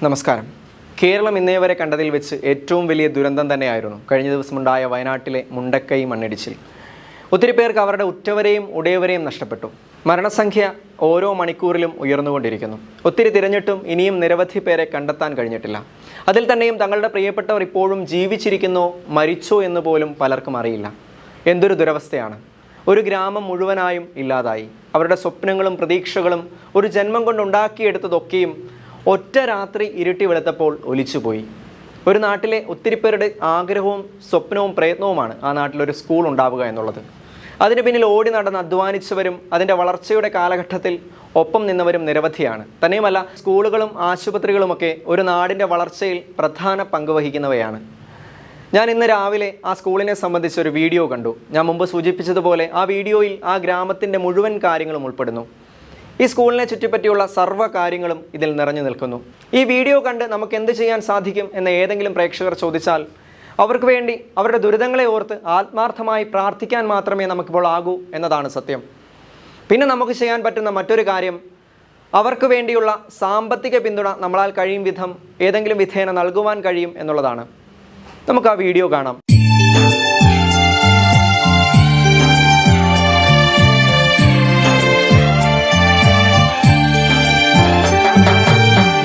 നമസ്കാരം. കേരളം ഇന്നേ വരെ കണ്ടതിൽ വെച്ച് ഏറ്റവും വലിയ ദുരന്തം തന്നെയായിരുന്നു കഴിഞ്ഞ ദിവസമുണ്ടായ വയനാട്ടിലെ മുണ്ടക്കൈ മണ്ണിടിച്ചിൽ. ഒത്തിരി പേർക്ക് അവരുടെ ഉറ്റവരെയും ഉടയവരെയും നഷ്ടപ്പെട്ടു. മരണസംഖ്യ ഓരോ മണിക്കൂറിലും ഉയർന്നുകൊണ്ടിരിക്കുന്നു. ഒത്തിരി തിരഞ്ഞിട്ടും ഇനിയും നിരവധി പേരെ കണ്ടെത്താൻ കഴിഞ്ഞിട്ടില്ല. അതിൽ തന്നെയും തങ്ങളുടെ പ്രിയപ്പെട്ടവർ ഇപ്പോഴും ജീവിച്ചിരിക്കുന്നോ മരിച്ചോ എന്ന് പോലും പലർക്കും അറിയില്ല. എന്തൊരു ദുരവസ്ഥയാണ്! ഒരു ഗ്രാമം മുഴുവനായും ഇല്ലാതായി. അവരുടെ സ്വപ്നങ്ങളും പ്രതീക്ഷകളും ഒരു ജന്മം കൊണ്ടുണ്ടാക്കിയെടുത്തതൊക്കെയും ഒറ്റ രാത്രി ഇരുട്ടി വെളുത്തപ്പോൾ ഒലിച്ചുപോയി. ഒരു നാട്ടിലെ ഒത്തിരി പേരുടെ ആഗ്രഹവും സ്വപ്നവും പ്രയത്നവുമാണ് ആ നാട്ടിലൊരു സ്കൂൾ ഉണ്ടാവുക എന്നുള്ളത്. അതിന് പിന്നിൽ ഓടി നടന്ന് അധ്വാനിച്ചവരും അതിൻ്റെ വളർച്ചയുടെ കാലഘട്ടത്തിൽ ഒപ്പം നിന്നവരും നിരവധിയാണ്. തന്നെയുമല്ല, സ്കൂളുകളും ആശുപത്രികളുമൊക്കെ ഒരു നാടിൻ്റെ വളർച്ചയിൽ പ്രധാന പങ്ക് വഹിക്കുന്നവയാണ്. ഞാൻ ഇന്ന് രാവിലെ ആ സ്കൂളിനെ സംബന്ധിച്ചൊരു വീഡിയോ കണ്ടു. ഞാൻ മുമ്പ് സൂചിപ്പിച്ചതുപോലെ ആ വീഡിയോയിൽ ആ ഗ്രാമത്തിൻ്റെ മുഴുവൻ കാര്യങ്ങളും ഉൾപ്പെടുന്നു. ഈ സ്കൂളിനെ ചുറ്റിപ്പറ്റിയുള്ള സർവ്വ കാര്യങ്ങളും ഇതിൽ നിറഞ്ഞു നിൽക്കുന്നു. ഈ വീഡിയോ കണ്ട് നമുക്ക് എന്ത് ചെയ്യാൻ സാധിക്കും എന്ന് ഏതെങ്കിലും പ്രേക്ഷകർ ചോദിച്ചാൽ അവർക്ക് വേണ്ടി അവരുടെ ദുരിതങ്ങളെ ഓർത്ത് ആത്മാർത്ഥമായി പ്രാർത്ഥിക്കാൻ മാത്രമേ നമുക്കിപ്പോൾ ആകൂ എന്നതാണ് സത്യം. പിന്നെ നമുക്ക് ചെയ്യാൻ പറ്റുന്ന മറ്റൊരു കാര്യം അവർക്ക് വേണ്ടിയുള്ള സാമ്പത്തിക പിന്തുണ നമ്മളാൽ കഴിയും വിധം ഏതെങ്കിലും വിധേന നൽകുവാൻ കഴിയും എന്നുള്ളതാണ്. നമുക്ക് ആ വീഡിയോ കാണാം.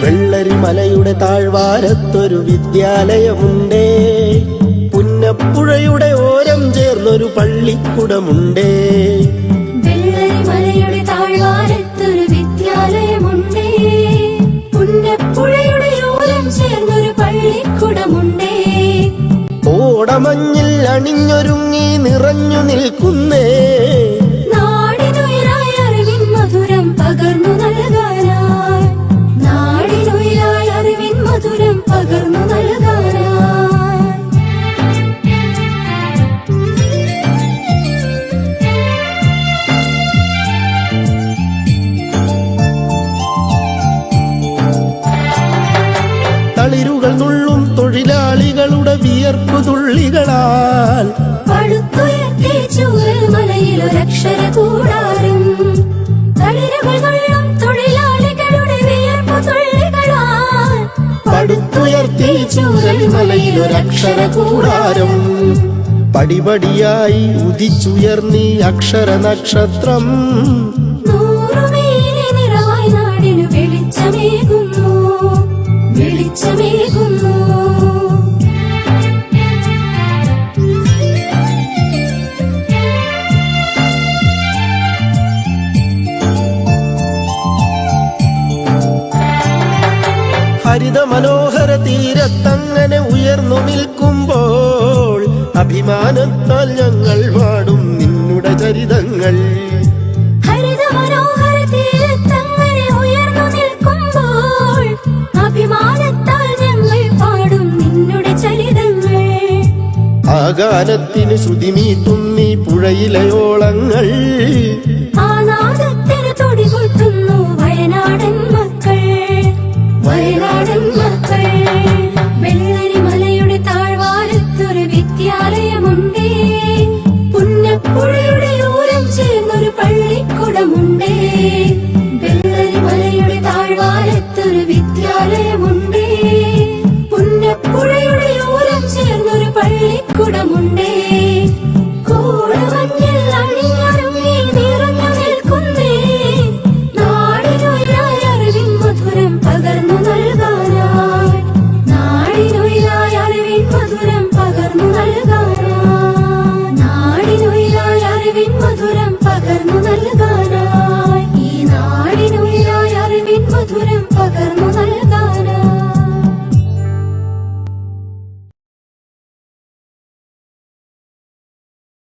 വെള്ളരിമലയുടെ താഴ്വാരത്തൊരു വിദ്യാലയമുണ്ടേ, പുന്നപ്പുഴയുടെ ഓരം ചേർന്നൊരു പള്ളിക്കുടമുണ്ടേ. വെള്ളരിമലയുടെ താഴ്വാരത്തൊരു വിദ്യാലയമുണ്ടേ, പുന്നപ്പുഴയുടെ ഓരം ചേർന്നൊരു പള്ളിക്കുടമുണ്ടേ. ഓടമഞ്ഞിൽ അണിഞ്ഞൊരുങ്ങി നിറഞ്ഞു നിൽക്കുന്നേ, നാടിനുയരായ അറിവിൻ മധുരം പകർന്നു നൽകാനായി, നാടിനുയരായ അറിവിൻ മധുരം പകർന്നു നൽകാനായി. തളിരുകൾ നുള്ളും തൊഴിലാളികളുടെ വിയർപ്പു തുള്ളികളാൽ പടുത്തുയർത്തി ചൂരൽമലയിലൊരക്ഷര കൂടാരം, തളിരുകൾ നുള്ളും തൊഴിലാളികളുടെ വിയർപ്പു തുള്ളികളാൽ പടുത്തുയർത്തി ചൂരൽമലയിലൊരക്ഷര കൂടാരം. പടിപടിയായി ഉദിച്ചുയർന്നീ അക്ഷര നക്ഷത്രം, നൂറുമേനി നിറവായി നാടിനു വെളിച്ചമേകുന്നു, വെളിച്ചമേകുന്നു. ഹരിത മനോഹര തീരത്തങ്ങനെ ഉയർന്നു നിൽക്കുമ്പോൾ അഭിമാനത്താൽ ഞങ്ങൾ പാടും നിന്നുടെ ചരിതങ്ങൾ. ഹരിത മനോഹര തീരത്തങ്ങനെ ഉയർന്നു നിൽക്കുമ്പോൾ അഭിമാനത്താൽ ഞങ്ങൾ പാടും നിന്നുടെ ചരിതങ്ങൾ. ആ ഗാനത്തിന് ശ്രുതിമീട്ടും നീ പുഴയിലെ ഓളങ്ങൾ, ആ നാദത്തിന് തുടികൊട്ടുന്നു വയനാടൻ മക്കൾ, വയനാടൻ മക്കൾ. വെള്ളരിമലയുടെ താഴ്വാരത്തൊരു വിദ്യാലയമുണ്ടേ, പുന്നപ്പുഴയുടെ ഓരം ചേർന്നൊരു പള്ളിക്കുടമുണ്ടേ. വെള്ളരിമലയുടെ താഴ്വാരത്തൊരു വിദ്യാലയം